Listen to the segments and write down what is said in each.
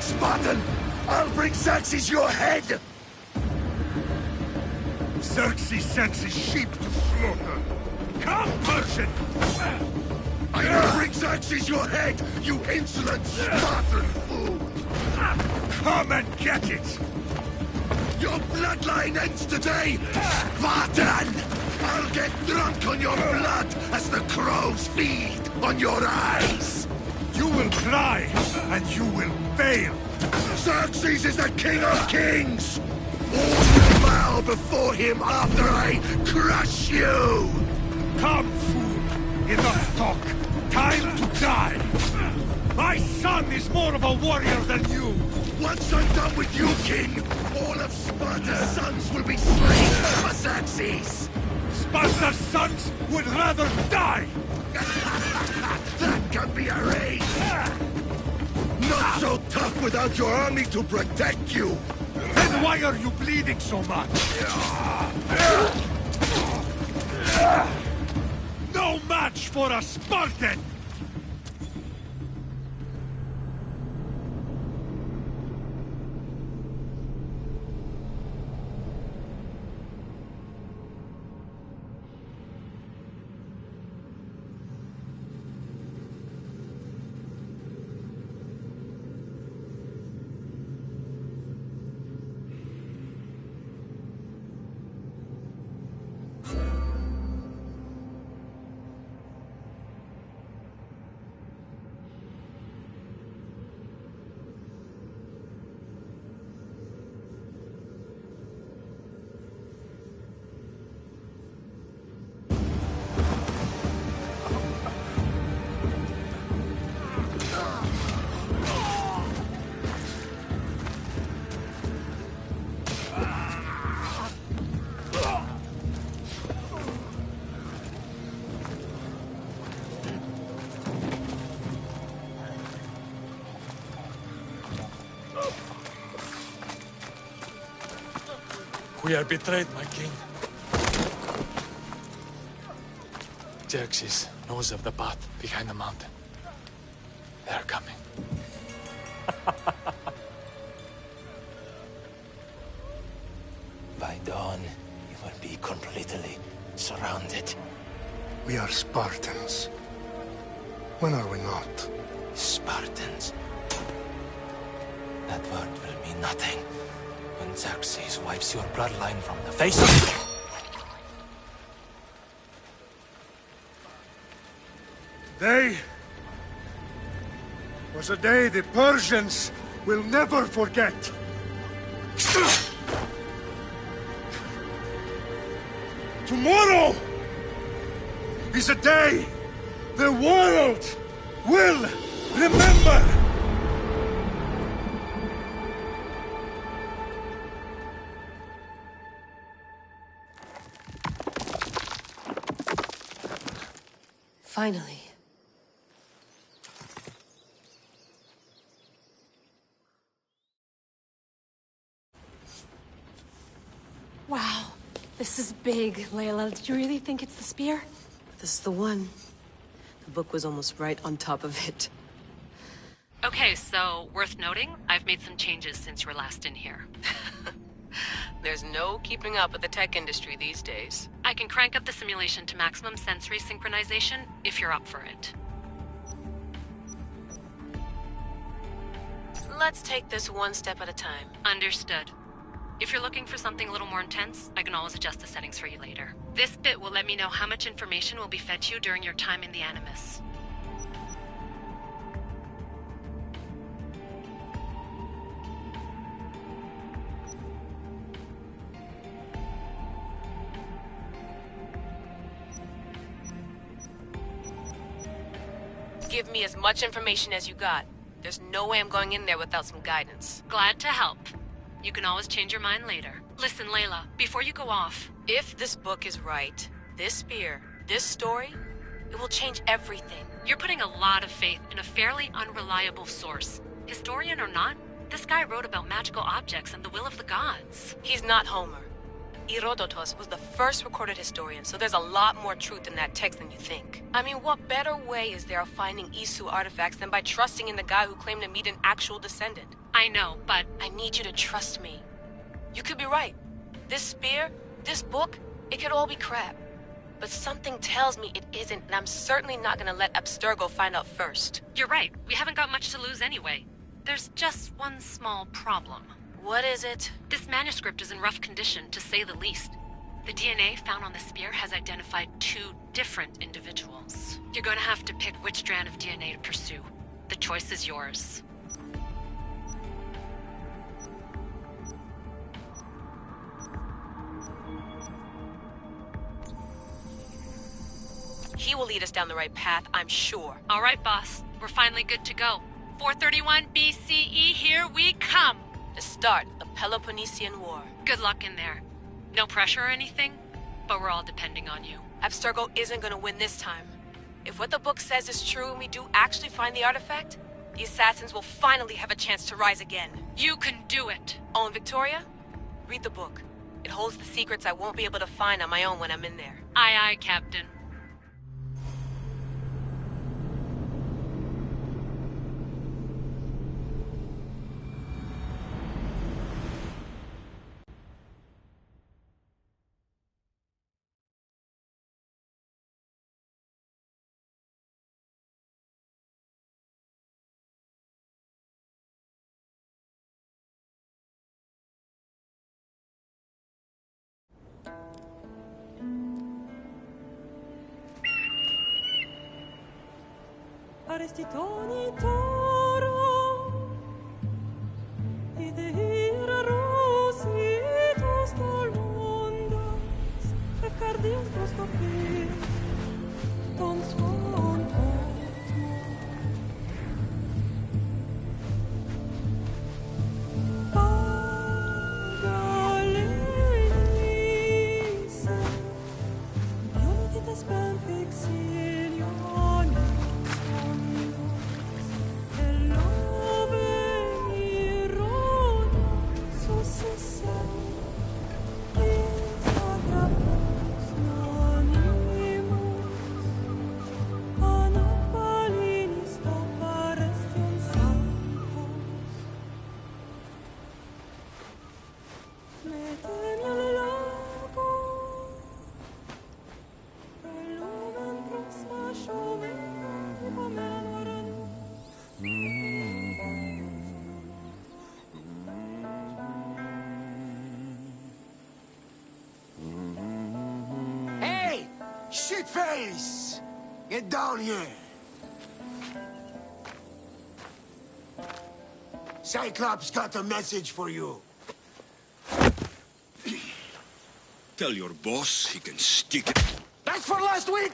Spartan! I'll bring Xerxes your head! Xerxes sends his sheep to slaughter. Come, Persian! I will bring Xerxes your head, you insolent Spartan fool! Come and get it! Your bloodline ends today, Spartan! I'll get drunk on your blood as the crows feed on your eyes! You will cry, and you will fail! Xerxes is the king of kings! All will bow before him after I crush you! Come, fool! Enough talk! Time to die! My son is more of a warrior than you! Once I'm done with you, King, all of Sparta's sons will be slain for Xerxes! Sparta's sons would rather die! That can be arranged! Not so tough without your army to protect you! Then why are you bleeding so much? No match for a Spartan! We are betrayed, my king. Xerxes knows of the path behind the mountain. They are coming. By dawn, you will be completely surrounded. We are Spartans. When are we not? Spartans. That word will mean nothing when Xerxes wipes your bloodline from the face of... Today was a day the Persians will never forget. Tomorrow is a day the world will remember. Finally. Wow, this is big, Layla. Did you really think it's the spear? This is the one. The book was almost right on top of it. Okay, so worth noting, I've made some changes since you were last in here. There's no keeping up with the tech industry these days. I can crank up the simulation to maximum sensory synchronization if you're up for it. Let's take this one step at a time. Understood. If you're looking for something a little more intense, I can always adjust the settings for you later. This bit will let me know how much information will be fed to you during your time in the Animus. Give me as much information as you got. There's no way I'm going in there without some guidance. Glad to help. You can always change your mind later. Listen, Layla, before you go off... If this book is right, this spear, this story, it will change everything. You're putting a lot of faith in a fairly unreliable source. Historian or not, this guy wrote about magical objects and the will of the gods. He's not Homer. Herodotus was the first recorded historian, so there's a lot more truth in that text than you think. I mean, what better way is there of finding Isu artifacts than by trusting in the guy who claimed to meet an actual descendant? I know, but... I need you to trust me. You could be right. This spear, this book, it could all be crap. But something tells me it isn't, and I'm certainly not gonna let Abstergo find out first. You're right. We haven't got much to lose anyway. There's just one small problem. What is it? This manuscript is in rough condition, to say the least. The DNA found on the spear has identified 2 different individuals. You're going to have to pick which strand of DNA to pursue. The choice is yours. He will lead us down the right path, I'm sure. All right, boss. We're finally good to go. 431 BCE, here we come. The start of the Peloponnesian War. Good luck in there. No pressure or anything, but we're all depending on you. Abstergo isn't gonna win this time. If what the book says is true and we do actually find the artifact, the assassins will finally have a chance to rise again. You can do it. Oh, and Victoria? Read the book. It holds the secrets I won't be able to find on my own when I'm in there. Aye, aye, Captain. Arrestitoni toro Idehira rositos tolmondas Fefcardias proskopir Ton svon Pagalenise Biologitas ben fixilion Hey! Shitface! Get down here! Cyclops got a message for you. Tell your boss he can stick it. That's for last week!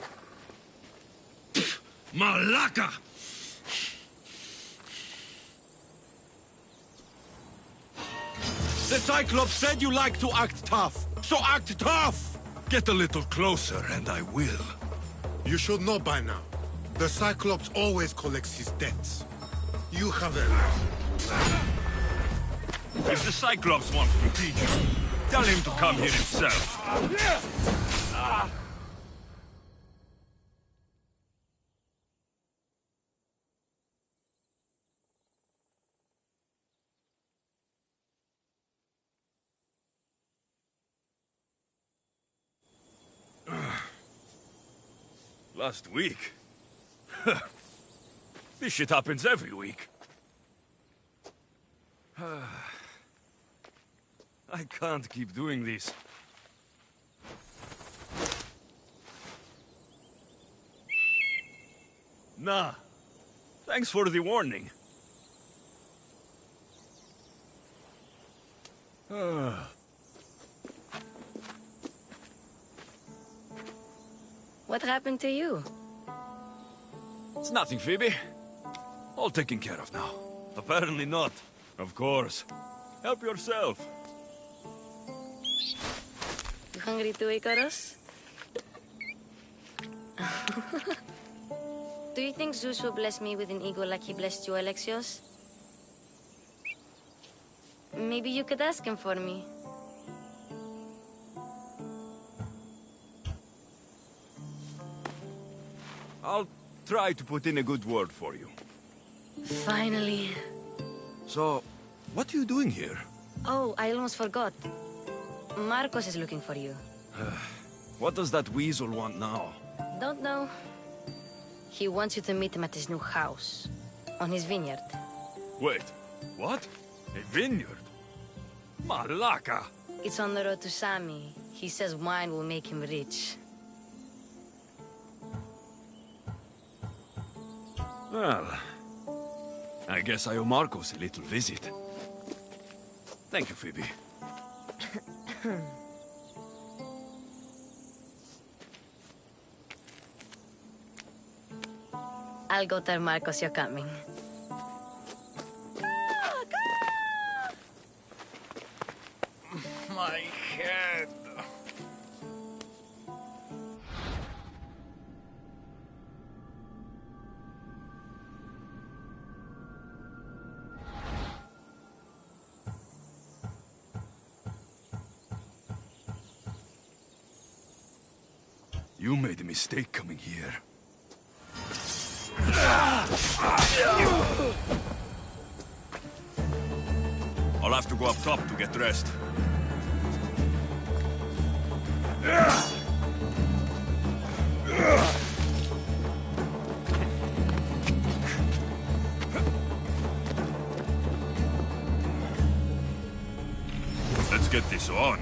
Malaka! The Cyclops said you like to act tough, so act tough! Get a little closer and I will. You should know by now. The Cyclops always collects his debts. You have earned. If the Cyclops wants to teach you, tell him to come here himself. Last week? This shit happens every week. I can't keep doing this. Nah. Thanks for the warning. What happened to you? It's nothing, Phoebe. All taken care of now. Apparently not. Of course. Help yourself. You hungry too, Icarus? Do you think Zeus will bless me with an ego like he blessed you, Alexios? Maybe you could ask him for me. I'll try to put in a good word for you. Finally. So, what are you doing here? Oh, I almost forgot. Marcos is looking for you. What does that weasel want now? Don't know. He wants you to meet him at his new house. On his vineyard. Wait, what? A vineyard? Malaka! It's on the road to Sami. He says wine will make him rich. Well, I guess I owe Marcos a little visit. Thank you, Phoebe. I'll go tell Marcos you're coming. My head. You made a mistake coming here. I'll have to go up top to get dressed. Let's get this on.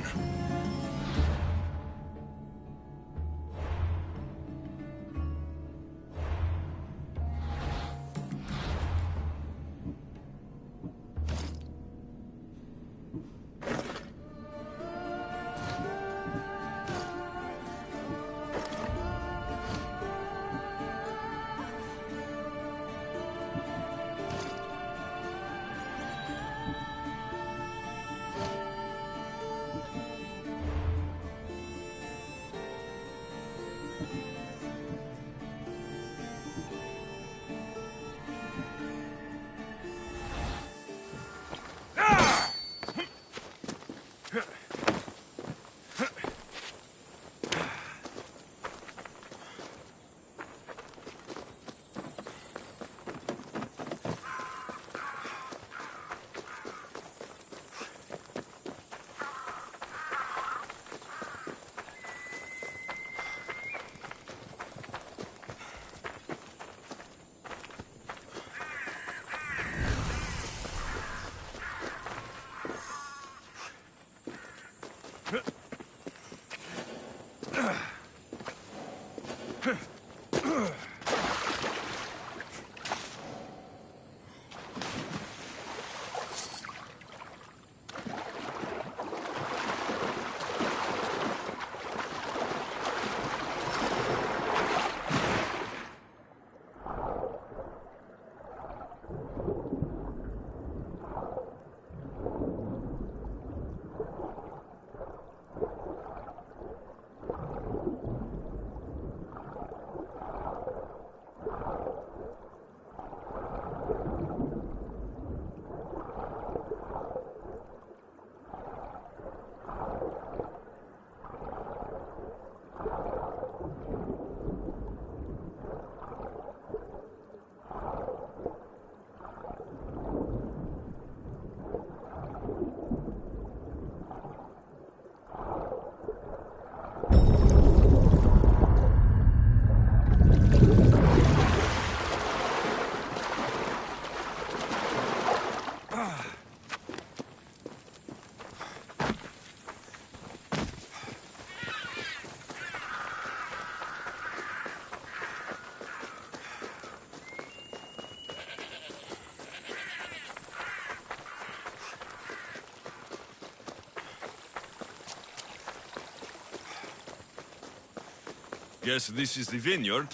Guess this is the vineyard.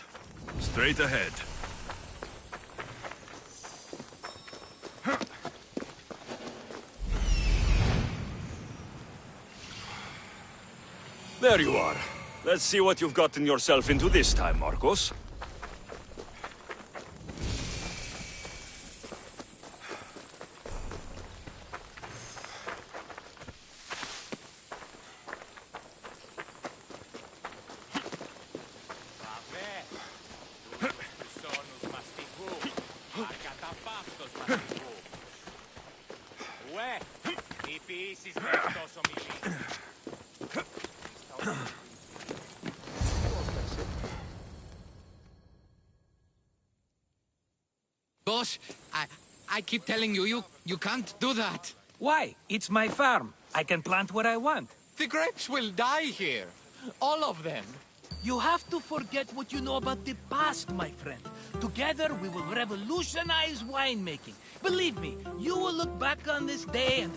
Straight ahead. There you are. Let's see what you've gotten yourself into this time, Marcos. Boss, I keep telling you, you can't do that. Why? It's my farm. I can plant what I want. The grapes will die here. All of them. You have to forget what you know about the past, my friend. Together, we will revolutionize winemaking. Believe me, you will look back on this day and...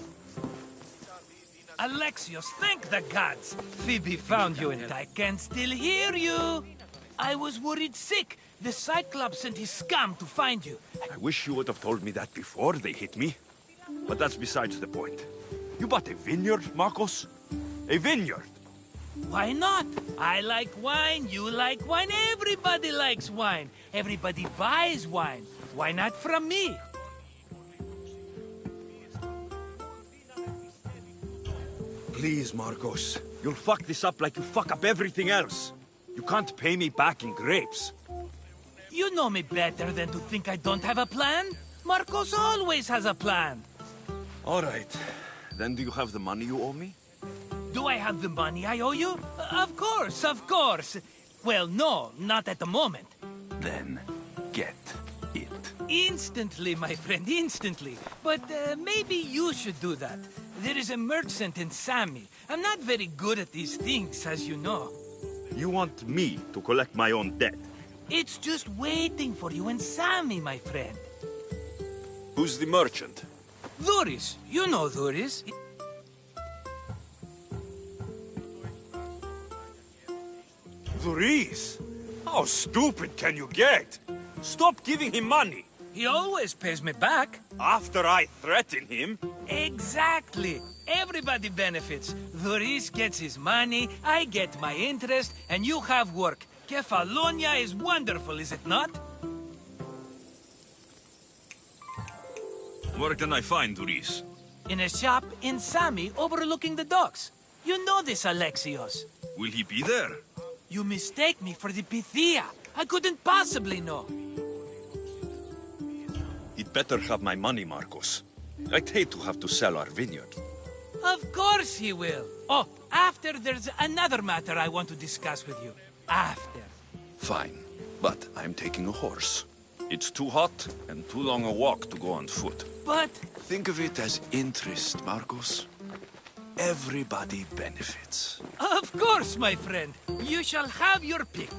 Alexios, thank the gods! Phoebe found you and I can still hear you! I was worried sick. The Cyclops sent his scum to find you. I wish you would have told me that before they hit me. But that's besides the point. You bought a vineyard, Marcos? A vineyard? Why not? I like wine, you like wine, everybody likes wine. Everybody buys wine. Why not from me? Please, Marcos. You'll fuck this up like you fuck up everything else. You can't pay me back in grapes. You know me better than to think I don't have a plan. Marcos always has a plan. All right. Then do you have the money you owe me? Do I have the money I owe you? Of course, of course. Well, no, not at the moment. Then get it. Instantly, my friend, instantly. But maybe you should do that. There is a merchant in Sami. I'm not very good at these things, as you know. You want me to collect my own debt? It's just waiting for you in Sami, my friend. Who's the merchant? Dhuris. You know Dhuris. Dhuris? How stupid can you get? Stop giving him money. He always pays me back. After I threaten him? Exactly. Everybody benefits. Dhuris gets his money, I get my interest, and you have work. Kefalonia is wonderful, is it not? Where can I find Dhuris? In a shop in Sami overlooking the docks. You know this, Alexios. Will he be there? You mistake me for the Pythia. I couldn't possibly know. He'd better have my money, Marcos. I'd hate to have to sell our vineyard. Of course he will. Oh, after there's another matter I want to discuss with you. After. Fine, but I'm taking a horse. It's too hot and too long a walk to go on foot. But... Think of it as interest, Marcos. Everybody benefits. Of course, my friend. You shall have your pick.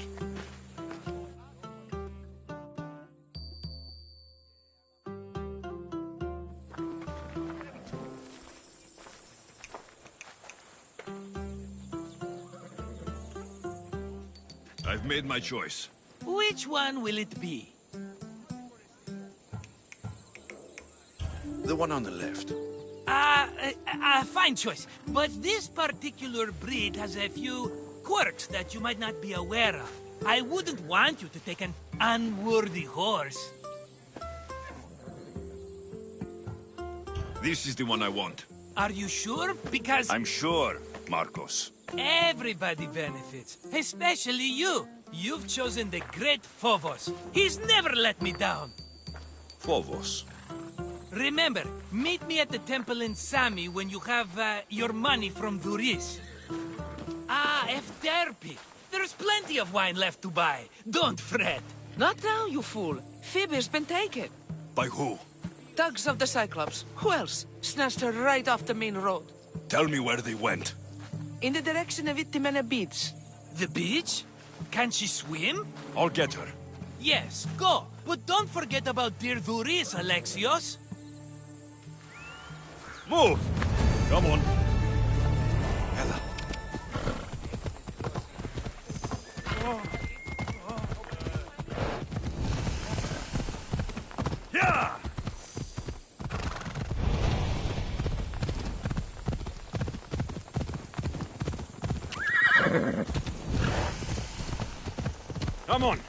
I've made my choice. Which one will it be? The one on the left. Fine choice. But this particular breed has a few quirks that you might not be aware of. I wouldn't want you to take an unworthy horse. This is the one I want. Are you sure? Because... I'm sure, Marcos. Everybody benefits, especially you. You've chosen the great Phobos. He's never let me down. Phobos. Remember, meet me at the temple in Sami when you have your money from Dhuris. Ah, Efterpi. There's plenty of wine left to buy. Don't fret. Not now, you fool. Phoebe's been taken. By who? Thugs of the Cyclops. Who else? Snatched her right off the main road. Tell me where they went. In the direction of Itimena Beach. The beach? Can she swim? I'll get her. Yes, go. But don't forget about dear Dhuris, Alexios. Move! Come on. Ella. Yeah! Come on.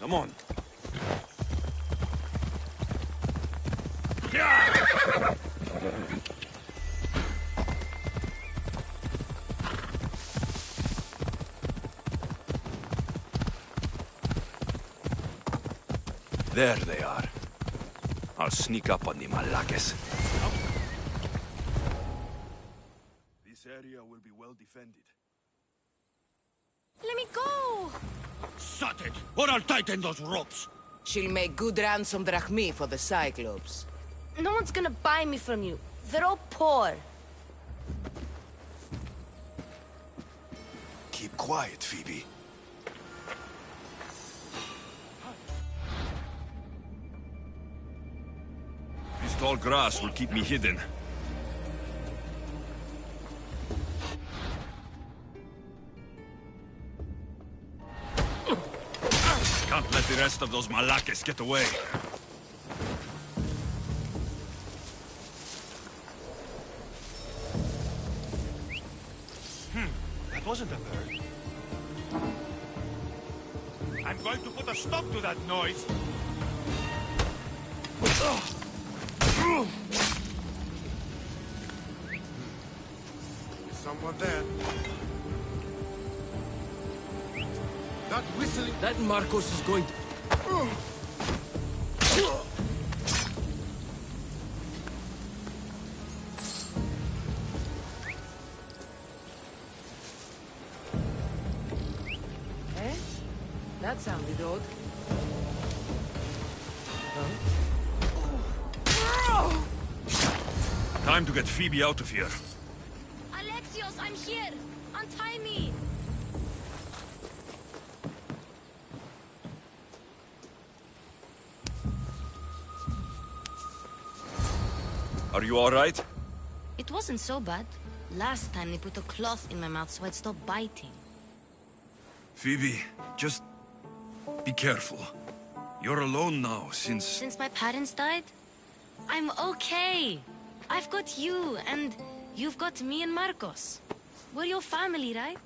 Come on. Yeah! There they are. I'll sneak up on the Malakes. This area will be well defended. Let me go! Shut it, or I'll tighten those ropes. She'll make good ransom drachmi for the Cyclops. No one's gonna buy me from you. They're all poor. Keep quiet, Phoebe. This tall grass will keep me hidden. can't let the rest of those Malakes get away. That wasn't a bird. I'm going to put a stop to that noise. Someone there. That whistling... That Marcos is going to... Eh? That sounded odd. Time to get Phoebe out of here. Alexios, I'm here! Untie me! Are you all right? It wasn't so bad. Last time they put a cloth in my mouth so I'd stop biting. Phoebe, just be careful. You're alone now since... Since my parents died? I'm okay. I've got you, and you've got me and Marcos. We're your family, right?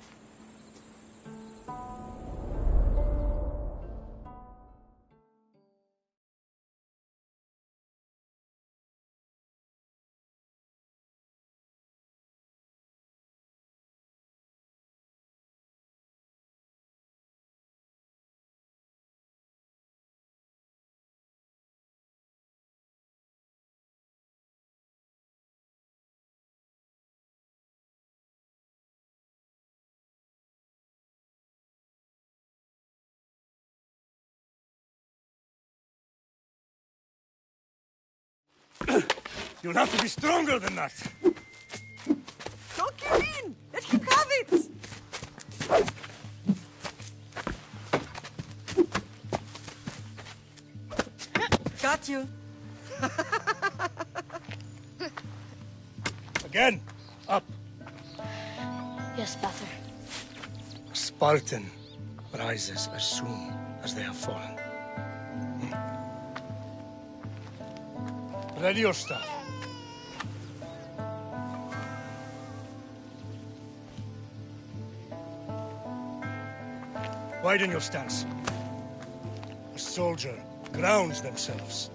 You'll have to be stronger than that. Don't give in! Let him have it! Got you. Again, up. Yes, Father. A Spartan rises as soon as they have fallen. Ready your stuff. Widen your stance. A soldier grounds themselves.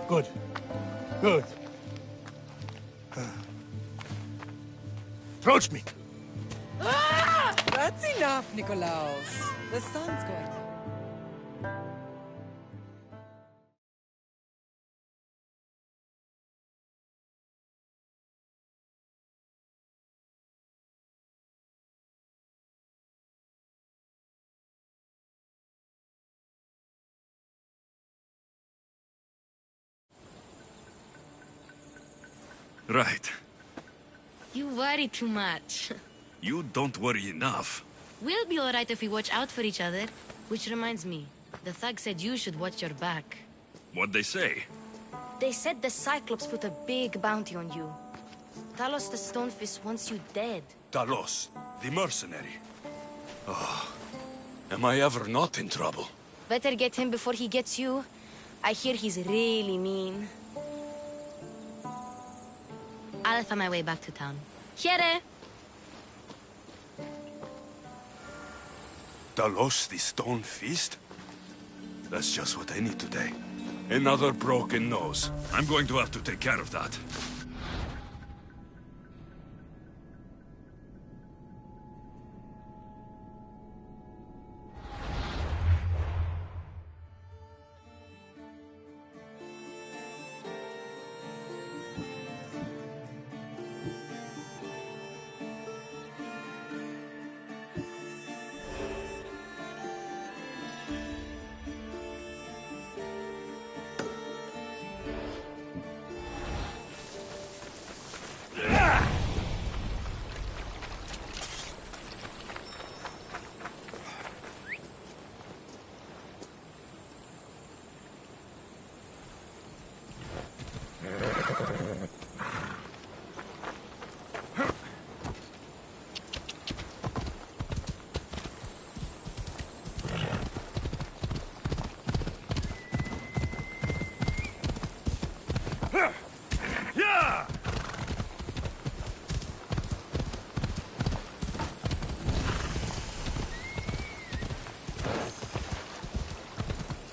Good. Good. Approach me. That's enough, Nikolaos. The sun's going down. Right. You worry too much. You don't worry enough. We'll be alright if we watch out for each other. Which reminds me, the thug said you should watch your back. What'd they say? They said the Cyclops put a big bounty on you. Talos the Stonefist wants you dead. Talos, the mercenary. Oh, am I ever not in trouble? Better get him before he gets you. I hear he's really mean. I'll find my way back to town. Here! Talos, the Stone Fist? That's just what I need today. Another broken nose. I'm going to have to take care of that.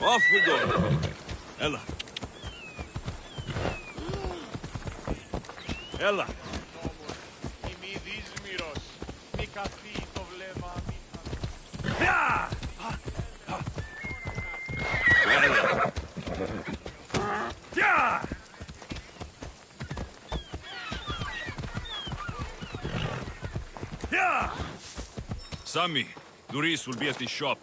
Off we go. Ella. Ella. Yeah! Yeah! Yeah! Sammy, Doris will be at the shop.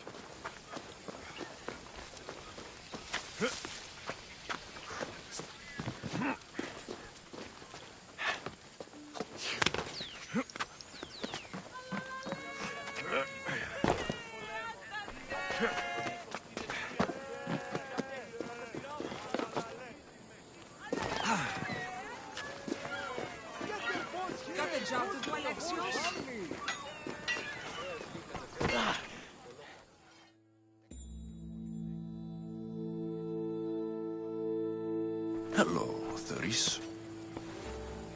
Hello, Doris.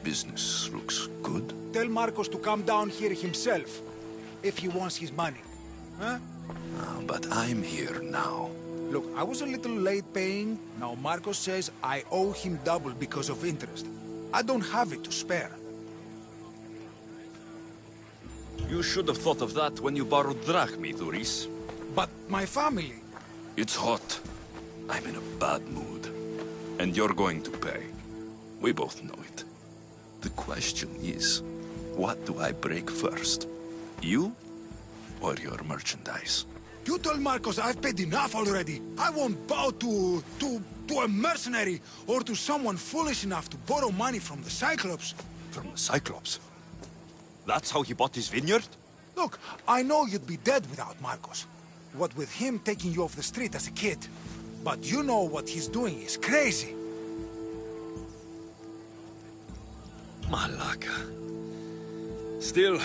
Business looks good. Tell Marcos to come down here himself, if he wants his money. Huh? But I'm here now. Look, I was a little late paying. Now Marcos says I owe him double because of interest. I don't have it to spare. You should have thought of that when you borrowed drachmi, Doris. But my family... It's hot. I'm in a bad mood. And you're going to pay. We both know it. The question is, what do I break first? You or your merchandise? You told Marcos I've paid enough already. I won't bow to a mercenary or to someone foolish enough to borrow money from the Cyclops. From the Cyclops? That's how he bought his vineyard? Look, I know you'd be dead without Marcos. What with him taking you off the street as a kid. But you know what he's doing is crazy. Malaka. Still,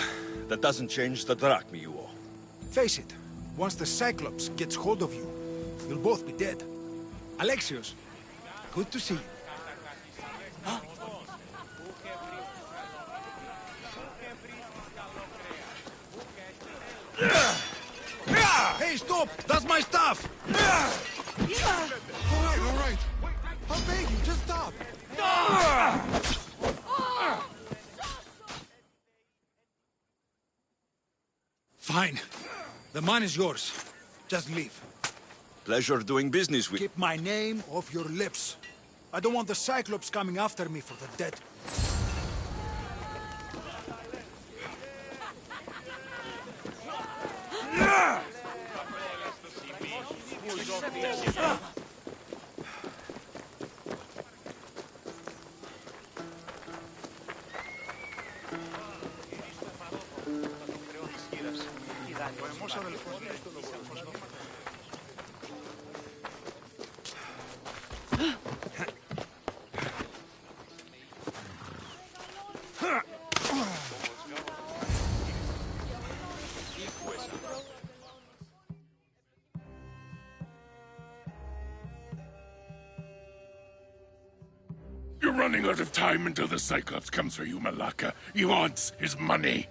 that doesn't change the drachmi you owe. Face it, once the Cyclops gets hold of you, you'll both be dead. Alexios, good to see you. Huh? Hey, stop! That's my stuff! All right. I'll beg you, just stop. Fine. The man is yours. Just leave. Pleasure doing business with... Keep my name off your lips. I don't want the Cyclops coming after me for the dead. You're running out of time until the Cyclops comes for you, Malaka. He wants his money.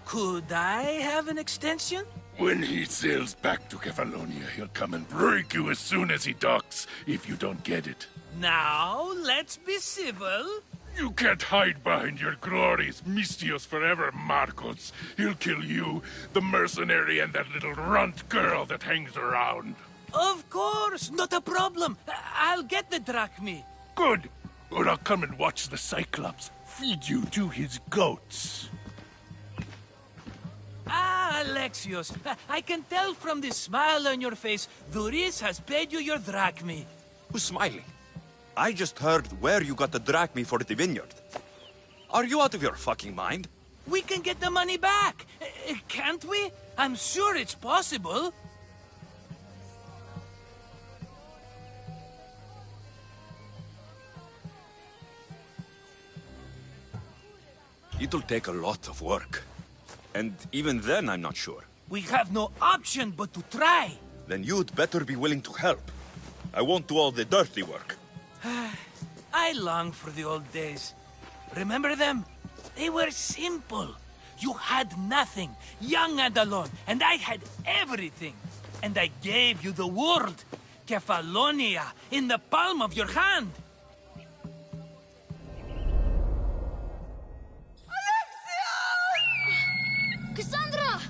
Could I have an extension? When he sails back to Kefalonia, he'll come and break you as soon as he docks, if you don't get it. Now, let's be civil. You can't hide behind your glories, Mistios forever, Marcos. He'll kill you, the mercenary, and that little runt girl that hangs around. Of course, not a problem. I'll get the drachmi. Good. Or I'll come and watch the Cyclops feed you to his goats. Ah, Alexios, I can tell from the smile on your face, Doris has paid you your drachmi. Who's smiling? I just heard where you got the drachmi for the vineyard. Are you out of your fucking mind? We can get the money back, can't we? I'm sure it's possible. It'll take a lot of work. And even then, I'm not sure. We have no option but to try. Then you'd better be willing to help. I won't do all the dirty work. I long for the old days. Remember them? They were simple. You had nothing, young and alone, and I had everything. And I gave you the world. Kefalonia in the palm of your hand. Cassandra!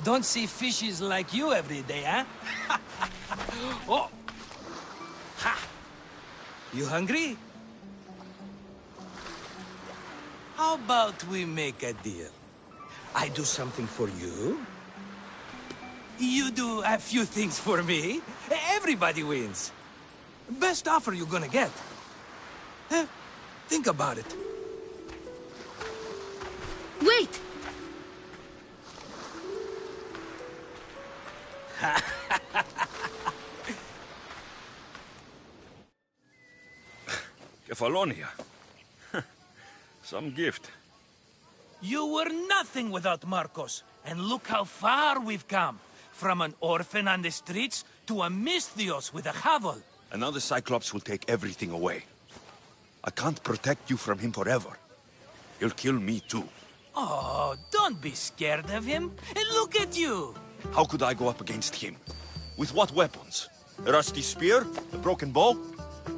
Don't see fishes like you every day, huh? Oh! Ha! You hungry? How about we make a deal? I do something for you. You do a few things for me. Everybody wins. Best offer you're gonna get. Think about it. Wait! Kefalonia. Some gift. You were nothing without Marcos, and look how far we've come. From an orphan on the streets to a Misthios with a hovel. And now the Cyclops will take everything away. I can't protect you from him forever. He'll kill me too. Oh, don't be scared of him. And look at you. How could I go up against him? With what weapons? A rusty spear? A broken bow?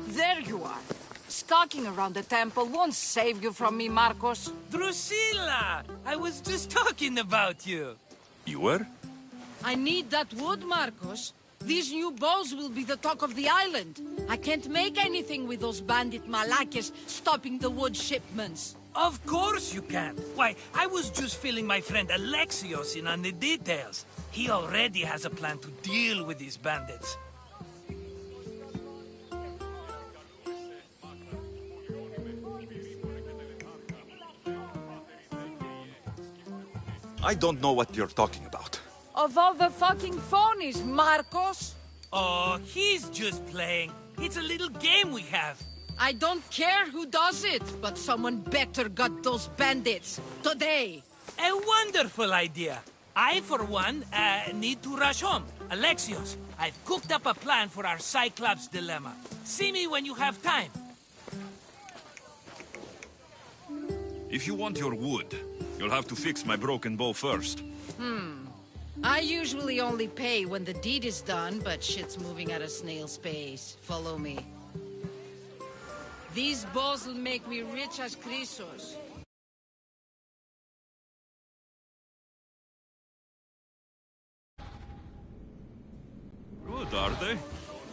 There you are. Stalking around the temple won't save you from me, Marcos. Drusilla! I was just talking about you. You were? I need that wood, Marcos. These new bows will be the talk of the island. I can't make anything with those bandit malakes stopping the wood shipments. Of course you can. Why, I was just filling my friend Alexios in on the details. He already has a plan to deal with these bandits. I don't know what you're talking about. Of all the fucking phonies, Marcos! Oh, he's just playing. It's a little game we have. I don't care who does it, but someone better got those bandits. Today! A wonderful idea. I, for one, need to rush home. Alexios, I've cooked up a plan for our Cyclops dilemma. See me when you have time. If you want your wood, you'll have to fix my broken bow first. I usually only pay when the deed is done, but shit's moving at a snail's pace. Follow me. These bows will make me rich as Chrysos. Good, are they?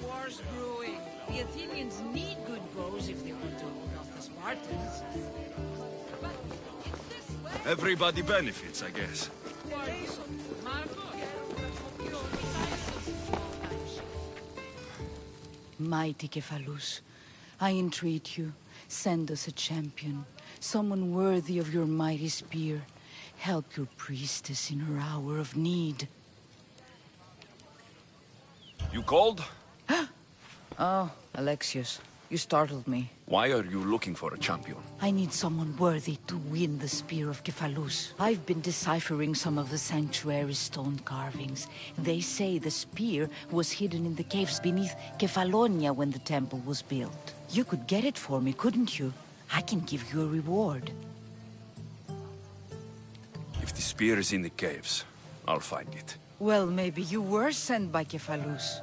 War's brewing. The Athenians need good bows if they want to hold off the Spartans. But it's this way. Everybody benefits, I guess. Mighty Cephalus, I entreat you, send us a champion, someone worthy of your mighty spear. Help your priestess in her hour of need. You called? Oh, Alexios, you startled me. Why are you looking for a champion? I need someone worthy to win the spear of Cephalus. I've been deciphering some of the sanctuary's stone carvings. They say the spear was hidden in the caves beneath Kefalonia when the temple was built. You could get it for me, couldn't you? I can give you a reward. If the spear is in the caves, I'll find it. Well, maybe you were sent by Cephalus.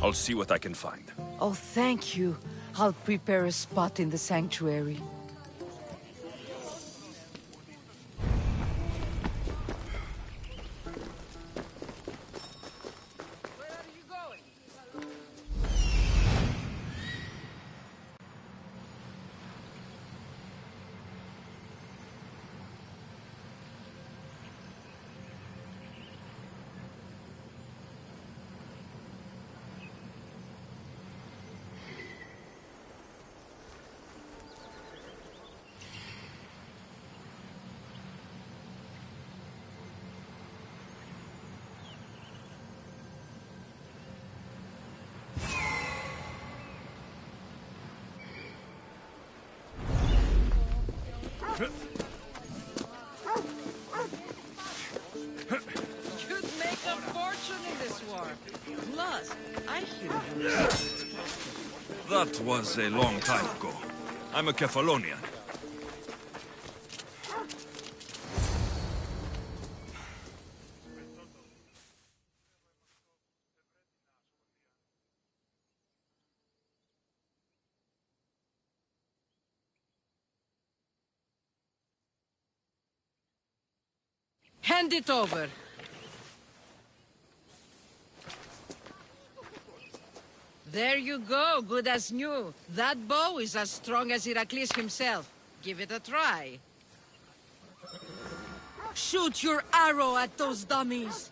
I'll see what I can find. Oh, thank you. I'll prepare a spot in the sanctuary. You'd make a fortune in this war. Plus, I hear you. That was a long time ago. I'm a Kefalonian. Hand it over. There you go, good as new. That bow is as strong as Heracles himself. Give it a try. Shoot your arrow at those dummies.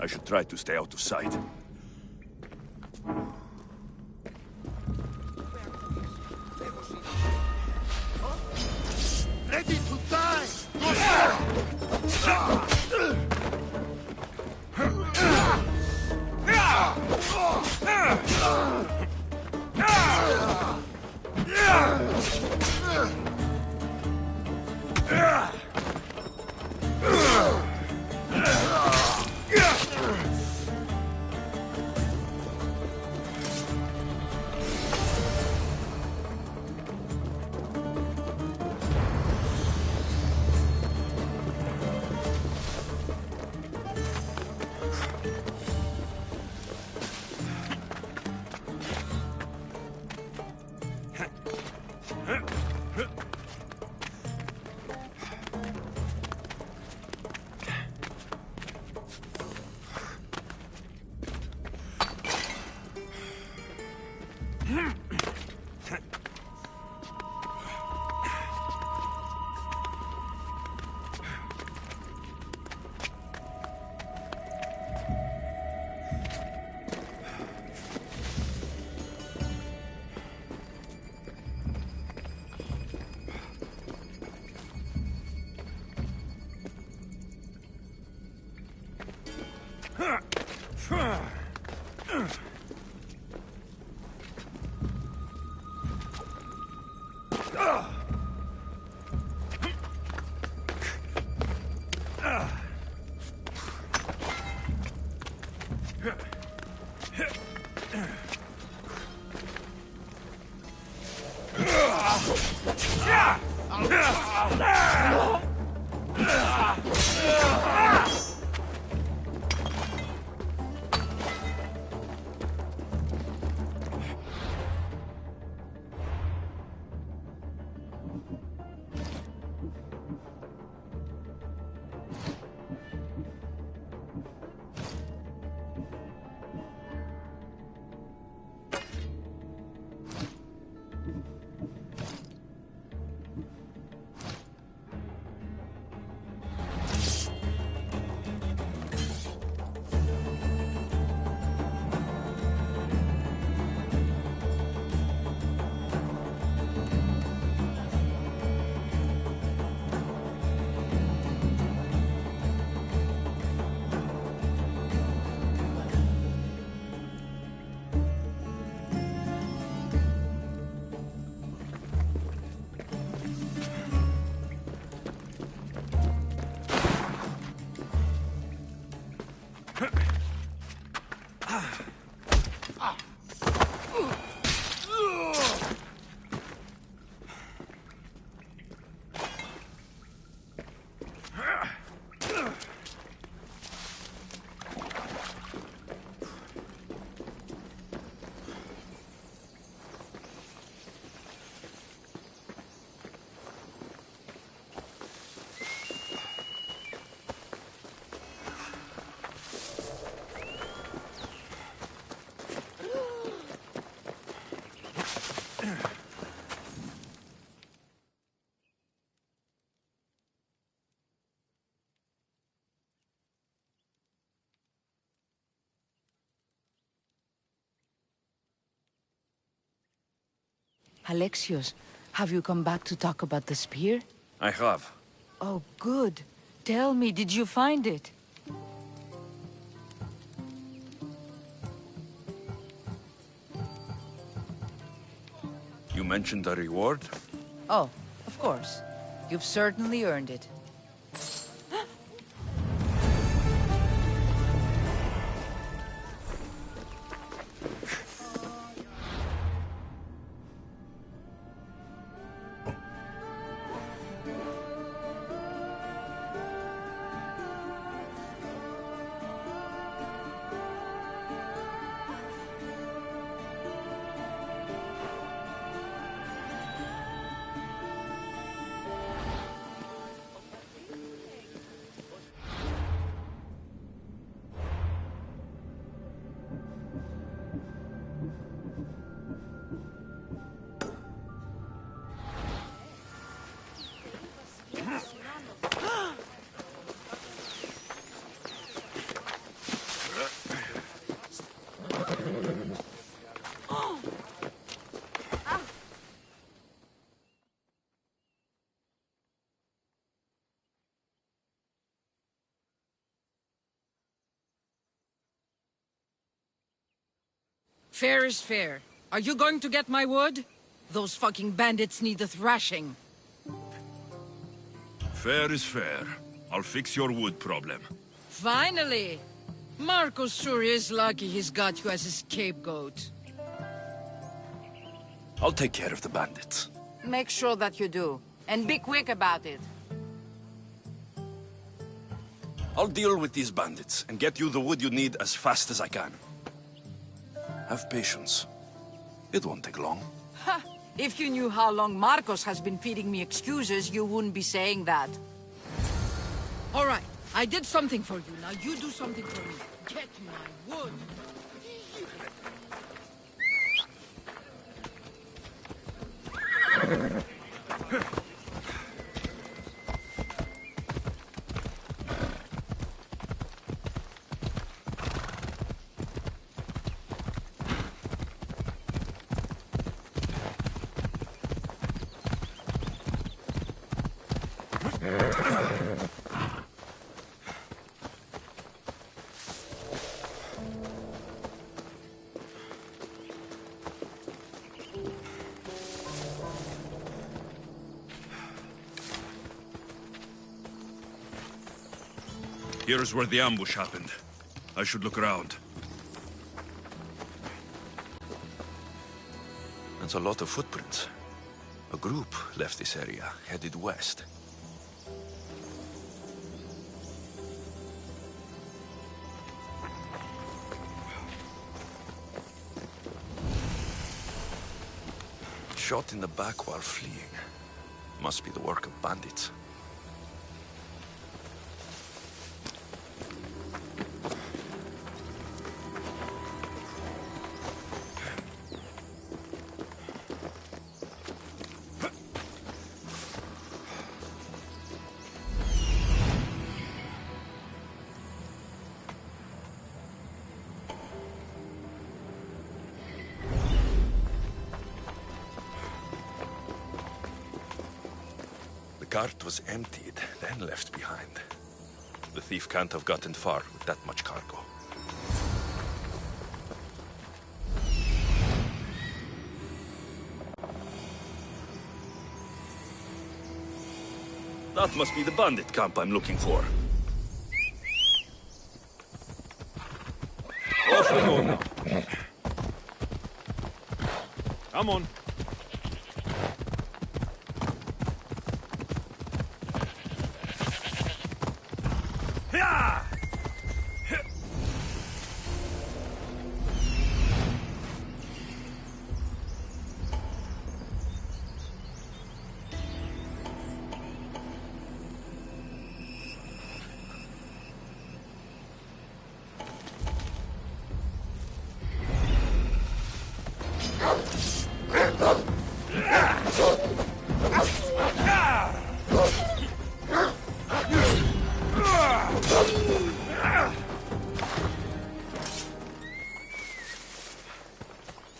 I should try to stay out of sight. Ready to die! Alexios, have you come back to talk about the spear? I have. Oh, good. Tell me, did you find it? You mentioned a reward? Oh, of course. You've certainly earned it. Fair is fair. Are you going to get my wood? Those fucking bandits need a thrashing. Fair is fair. I'll fix your wood problem. Finally! Marcos sure is lucky he's got you as a scapegoat. I'll take care of the bandits. Make sure that you do. And be quick about it. I'll deal with these bandits and get you the wood you need as fast as I can. Have patience. It won't take long. Ha! If you knew how long Marcos has been feeding me excuses, you wouldn't be saying that. All right, I did something for you. Now you do something for me. Get my wood. Here's where the ambush happened. I should look around. That's a lot of footprints. A group left this area, headed west. Shot in the back while fleeing. Must be the work of bandits. The cart was emptied, then left behind. The thief can't have gotten far with that much cargo. That must be the bandit camp I'm looking for. Off we go now. Come on.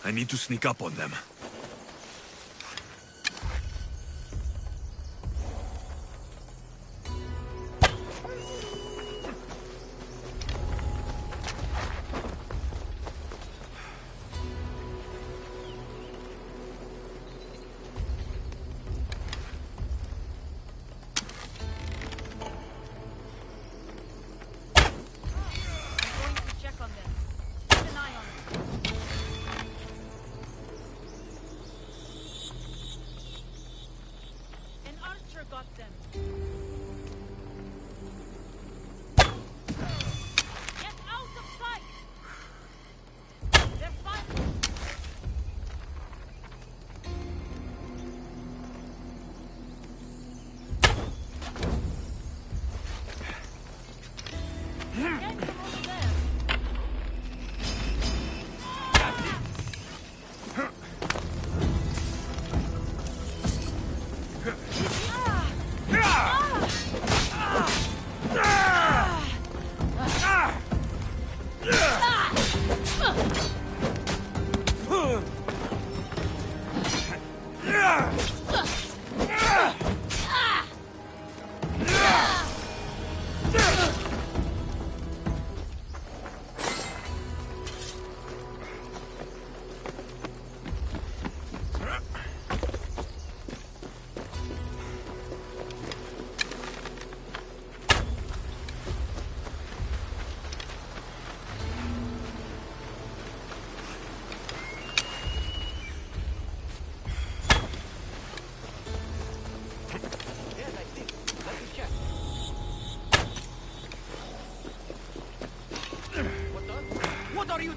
I need to sneak up on them.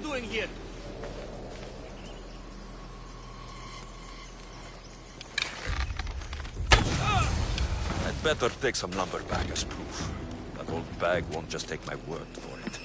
doing here? I'd better take some lumber back as proof. That old bag won't just take my word for it.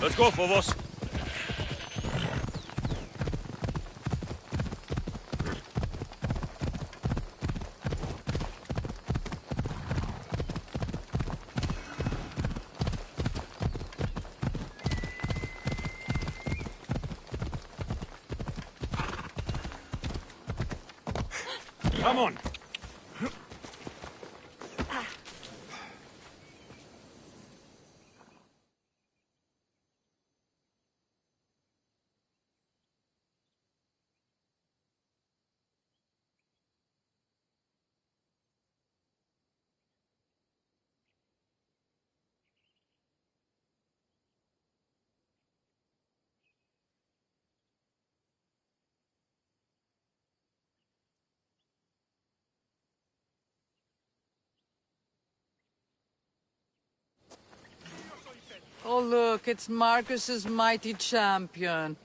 Let's go, Phobos. Come on. Oh, look, it's Marcus's mighty champion.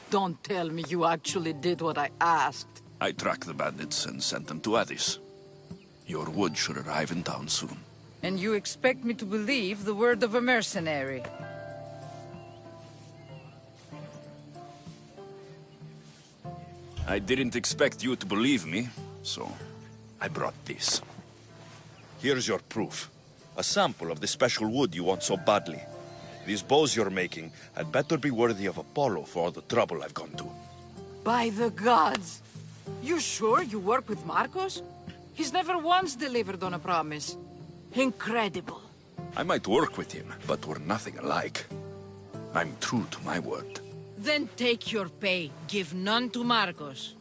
Don't tell me you actually did what I asked. I tracked the bandits and sent them to Addis. Your wood should arrive in town soon. And you expect me to believe the word of a mercenary? I didn't expect you to believe me, so I brought this. Here's your proof. A sample of the special wood you want so badly. These bows you're making had better be worthy of Apollo for all the trouble I've gone to. By the gods! You sure you work with Marcos? He's never once delivered on a promise. Incredible. I might work with him, but we're nothing alike. I'm true to my word. Then take your pay. Give none to Marcos.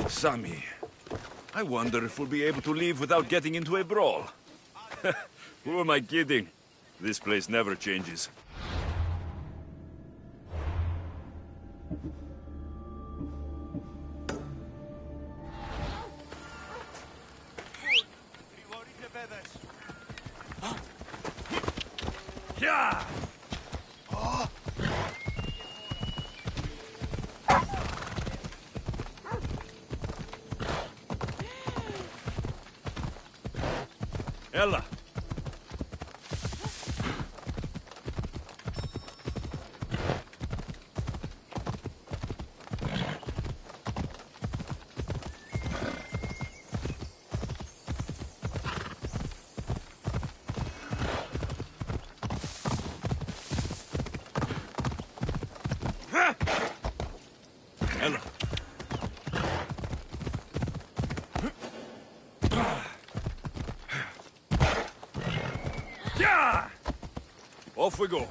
Sammy, I wonder if we'll be able to leave without getting into a brawl. Who am I kidding? This place never changes. Yeah! Ella! Ella! Yeah! Off we go.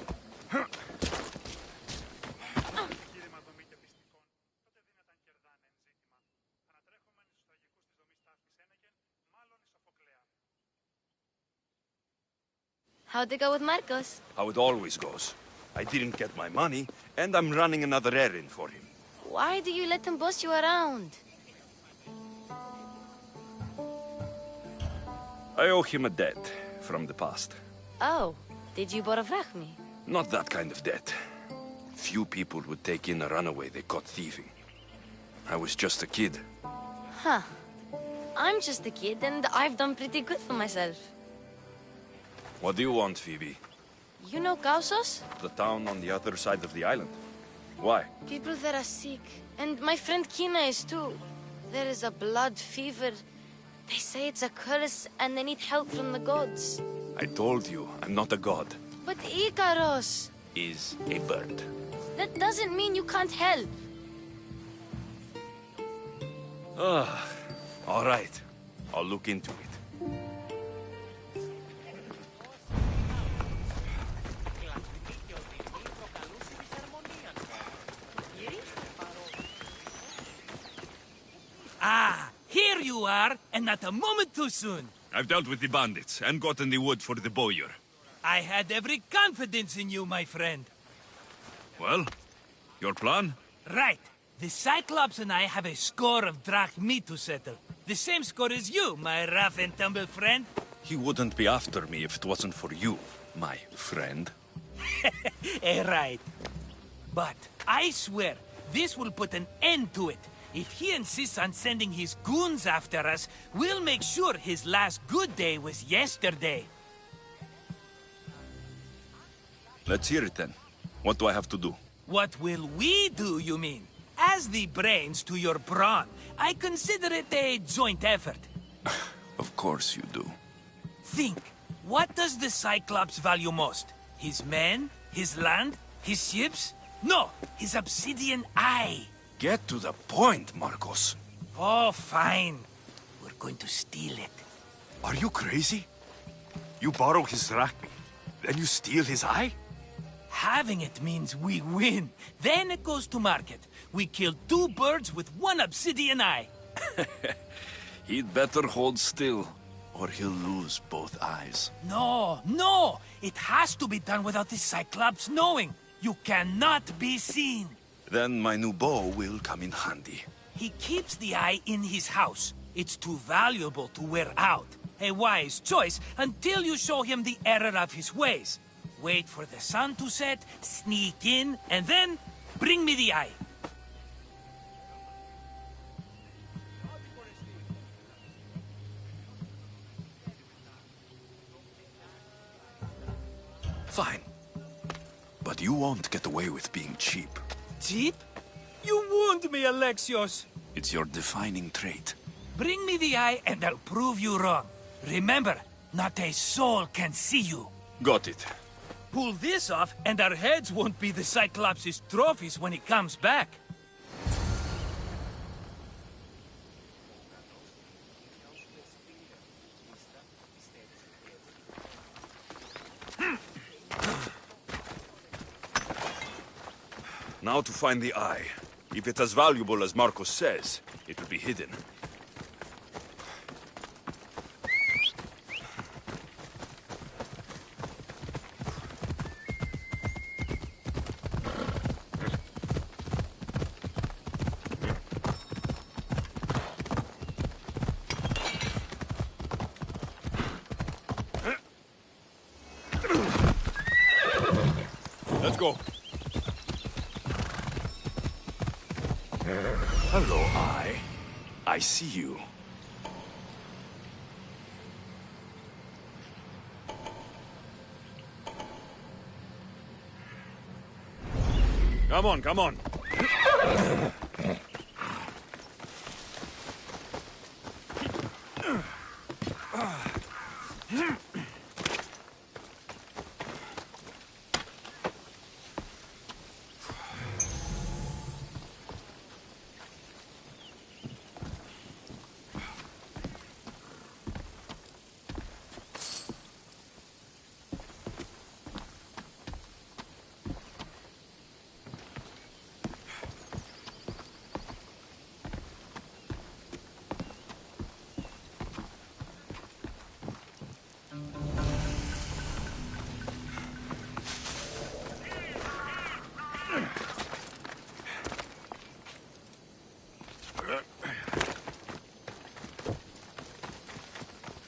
How'd it go with Marcos? How it always goes. I didn't get my money, and I'm running another errand for him. Why do you let him boss you around? I owe him a debt from the past. Oh, did you borrow me? Not that kind of debt. Few people would take in a runaway they caught thieving. I was just a kid. Huh. I'm just a kid, and I've done pretty good for myself. What do you want, Phoebe? You know Kausos? The town on the other side of the island. Why? People there are sick, and my friend Kina is too. There is a blood fever. They say it's a curse, and they need help from the gods. I told you, I'm not a god. But Ikaros! Is a bird. That doesn't mean you can't help. Ah, all right. I'll look into it. Ah, here you are, and not a moment too soon. I've dealt with the bandits and gotten the wood for the bowyer. I had every confidence in you, my friend. Well, your plan? Right. The Cyclops and I have a score of drachmi to settle. The same score as you, my rough and tumble friend. He wouldn't be after me if it wasn't for you, my friend. Right. But I swear, this will put an end to it. If he insists on sending his goons after us, we'll make sure his last good day was yesterday. Let's hear it then. What do I have to do? What will we do, you mean? As the brains to your brawn, I consider it a joint effort. Of course you do. Think, what does the Cyclops value most? His men? His land? His ships? No, his obsidian eye. Get to the point, Marcos. Oh, fine. We're going to steal it. Are you crazy? You borrow his drachmi, then you steal his eye? Having it means we win. Then it goes to market. We kill 2 birds with 1 obsidian eye. He'd better hold still, or he'll lose both eyes. No, no! It has to be done without the Cyclops knowing. You cannot be seen. Then my new bow will come in handy. He keeps the eye in his house. It's too valuable to wear out. A wise choice until you show him the error of his ways. Wait for the sun to set, sneak in, and then bring me the eye. Fine. But you won't get away with being cheap. Cheap? You wound me, Alexios. It's your defining trait. Bring me the eye and I'll prove you wrong. Remember, not a soul can see you. Got it. Pull this off and our heads won't be the Cyclops' trophies when he comes back. Now to find the eye. If it's as valuable as Marcos says, it will be hidden. Let's go. Hello, Eye. I see you. Come on, come on.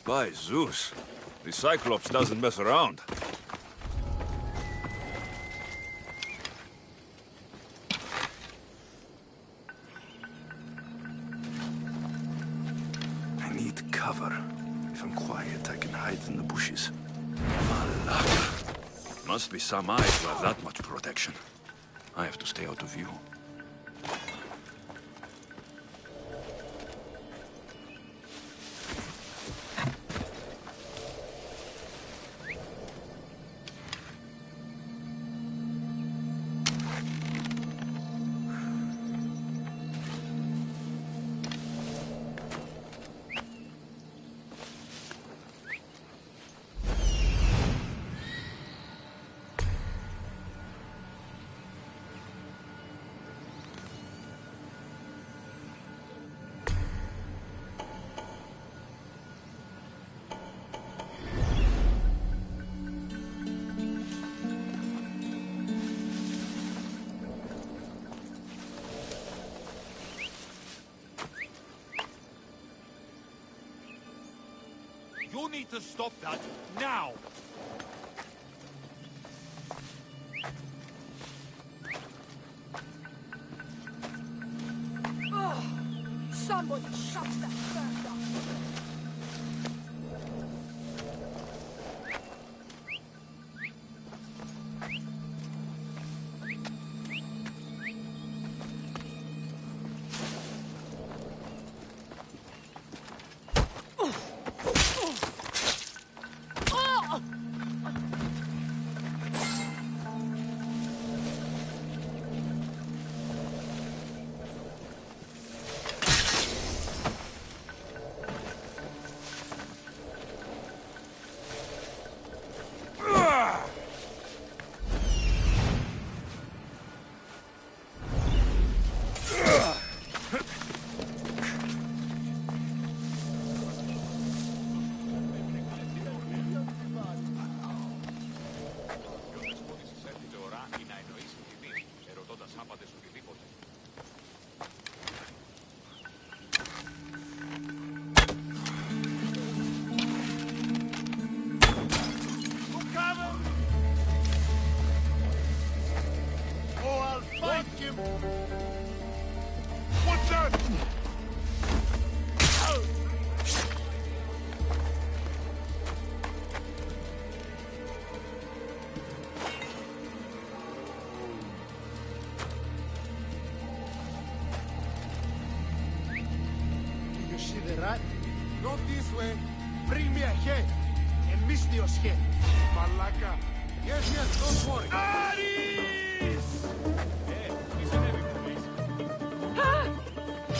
By Zeus, the Cyclops doesn't mess around. I need cover. If I'm quiet, I can hide in the bushes. Malaka. Must be some eyes who have that much protection. I have to stay out of view. You need to stop that now! Somebody shut that bird up. way. Bring me a head. A Misthios head. Malaka. Yes, yes, don't worry. Aris! Hey, he's an heavy police.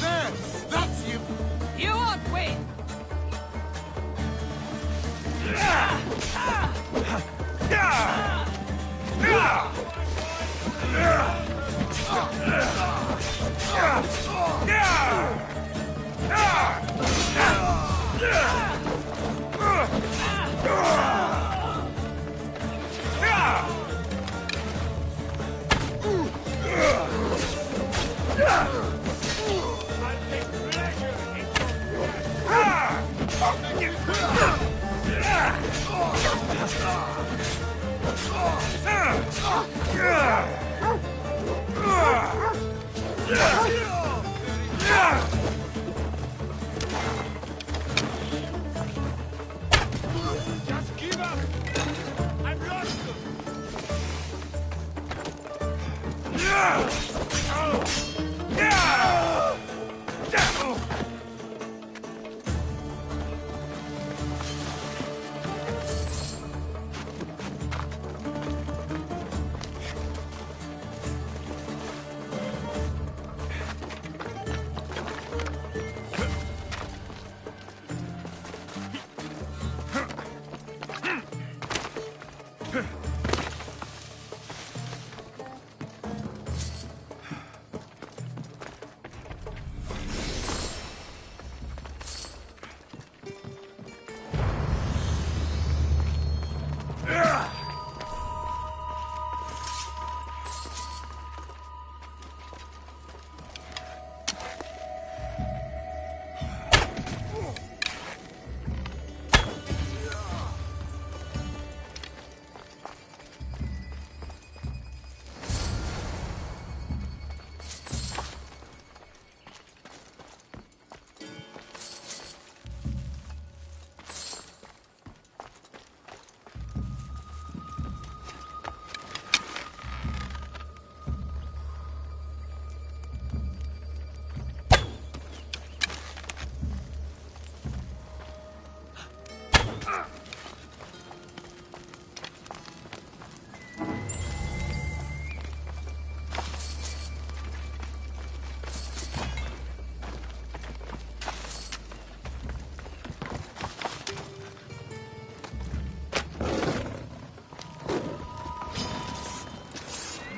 There! That's him! You won't win! Just give up! I've lost them!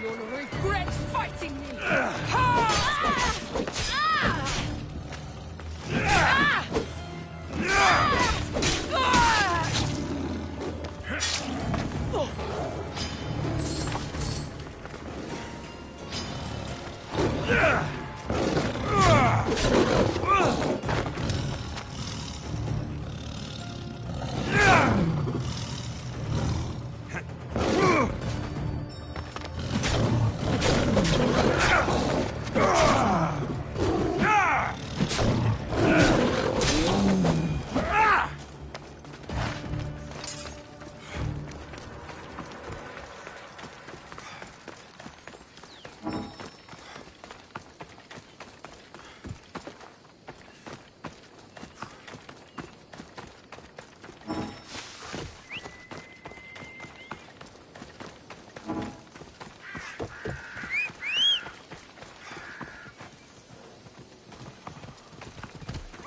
You'll regret fighting me!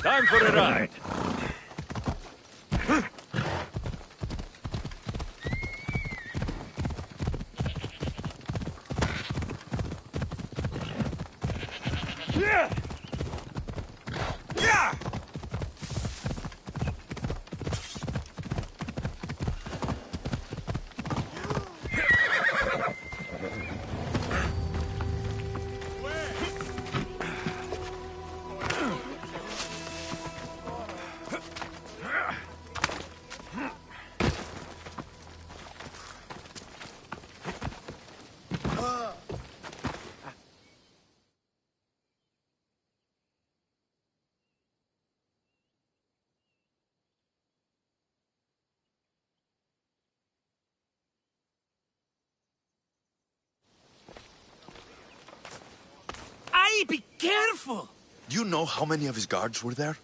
Time for a ride. Be careful! Do you know how many of his guards were there?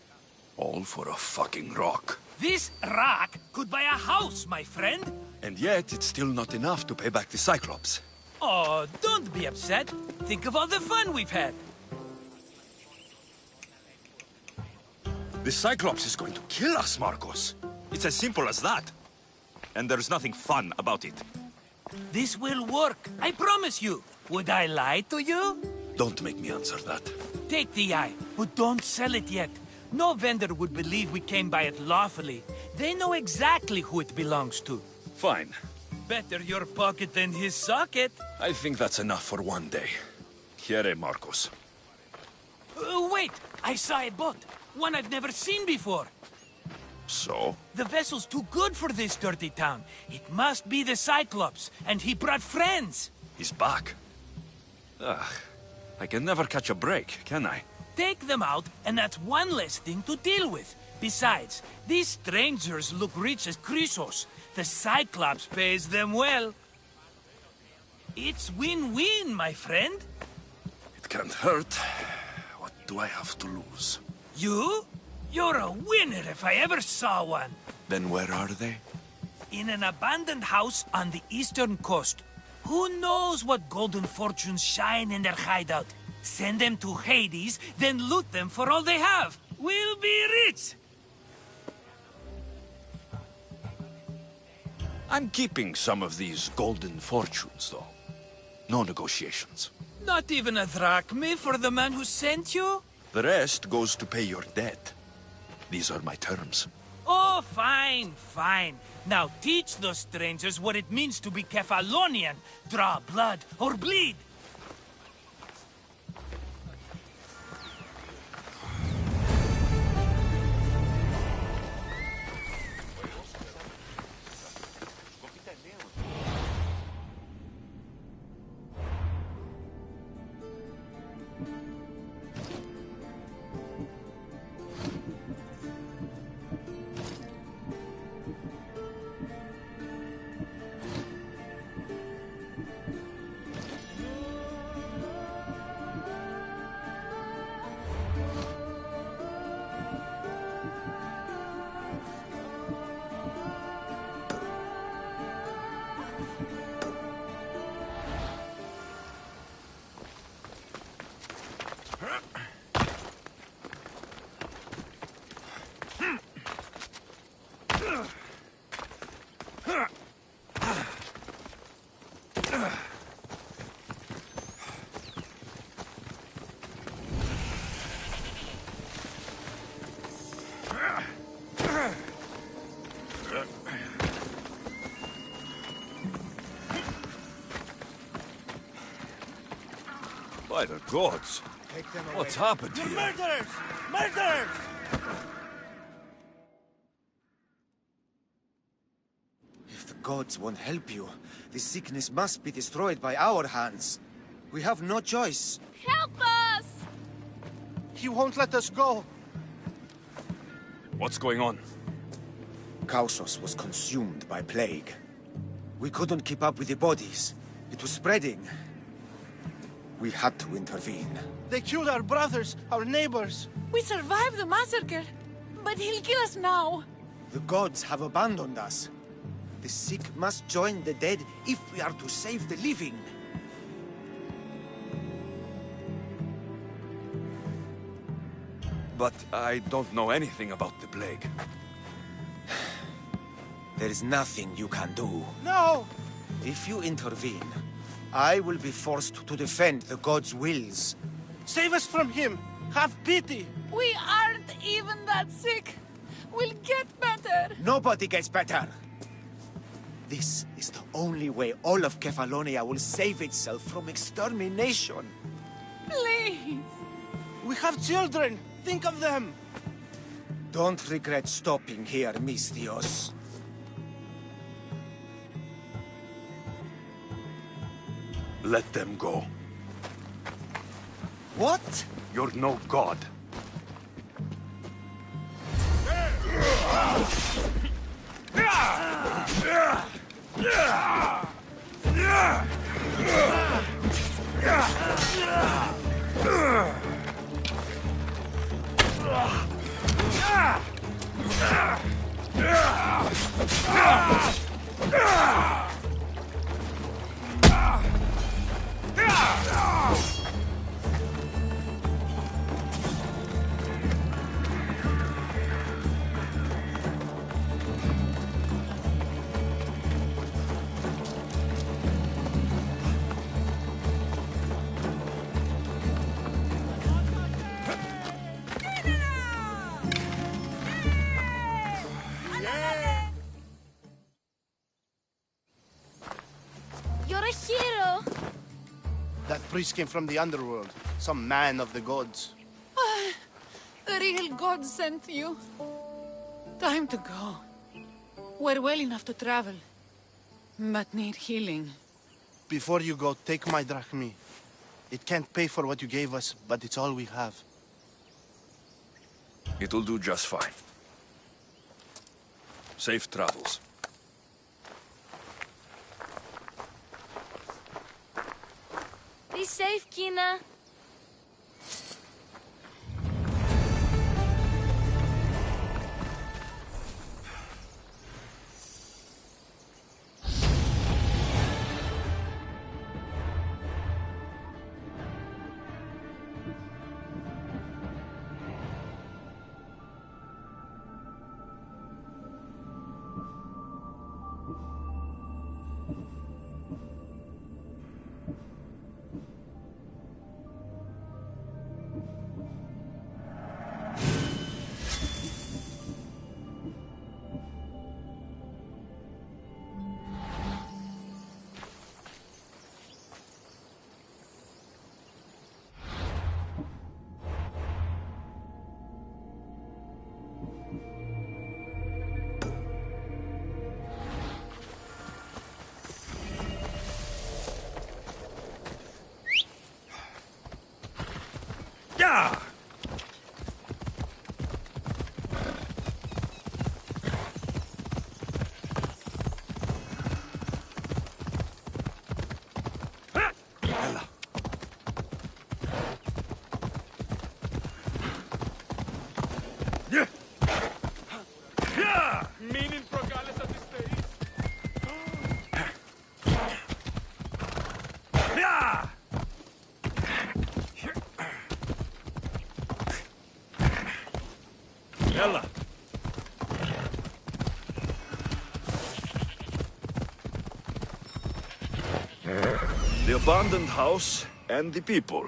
All for a fucking rock. This rock could buy a house, my friend. And yet, it's still not enough to pay back the Cyclops. Oh, don't be upset. Think of all the fun we've had. The Cyclops is going to kill us, Marcos. It's as simple as that. And there's nothing fun about it. This will work, I promise you. Would I lie to you? Don't make me answer that. Take the eye, but don't sell it yet. No vendor would believe we came by it lawfully. They know exactly who it belongs to. Fine. Better your pocket than his socket. I think that's enough for one day. Here, Marcos. Wait! I saw a boat. One I've never seen before. So? The vessel's too good for this dirty town. It must be the Cyclops, and he brought friends. He's back. Ugh. I can never catch a break, can I? Take them out, and that's one less thing to deal with. Besides, these strangers look rich as Chrysos. The Cyclops pays them well. It's win-win, my friend. It can't hurt. What do I have to lose? You? You're a winner if I ever saw one. Then where are they? In an abandoned house on the eastern coast. Who knows what golden fortunes shine in their hideout? Send them to Hades, then loot them for all they have. We'll be rich! I'm keeping some of these golden fortunes, though. No negotiations. Not even a drachme for the man who sent you? The rest goes to pay your debt. These are my terms. Oh, fine, fine. Now teach those strangers what it means to be Kefalonian. Draw blood or bleed. By the gods! What's happened You're here? murderers! Murderers! If the gods won't help you, this sickness must be destroyed by our hands. We have no choice. Help us! He won't let us go. What's going on? Kausos was consumed by plague. We couldn't keep up with the bodies. It was spreading. We had to intervene. They killed our brothers, our neighbors. We survived the massacre, but he'll kill us now. The gods have abandoned us. The sick must join the dead if we are to save the living. But I don't know anything about the plague. There is nothing you can do. No! If you intervene, I will be forced to defend the gods' wills. Save us from him! Have pity! We aren't even that sick. We'll get better. Nobody gets better. This is the only way all of Kefalonia will save itself from extermination. Please. We have children! Think of them! Don't regret stopping here, Mistios. Let them go. What? You're no god. My hero! That priest came from the underworld. Some man of the gods. The real god sent you. Time to go. We're well enough to travel, but need healing. Before you go, take my drachmi. It can't pay for what you gave us, but it's all we have. It'll do just fine. Safe travels. Be safe, Kina. Yeah! Meaning Progales at this stage? Ella! The abandoned house and the people.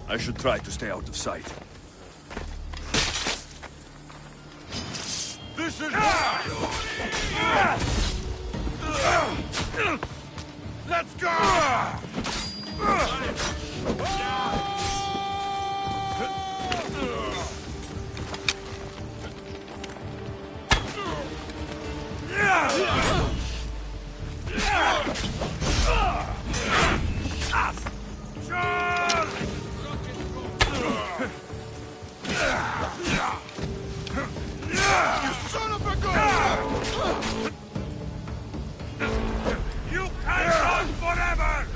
I should try to stay out of sight. This is Let's go! You can't run forever!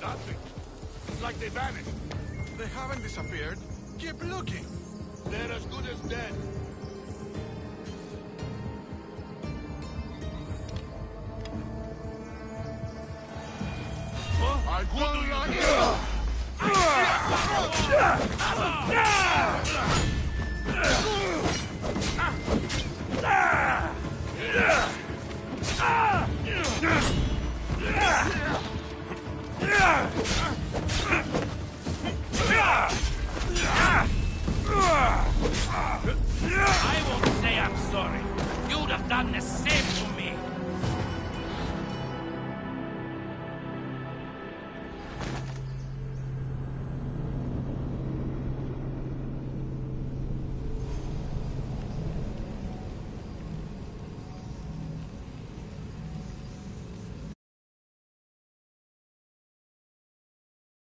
nothing. It's like they vanished. They haven't disappeared. Keep looking. They're as good as dead. I will not. I won't say I'm sorry. You'd have done the same to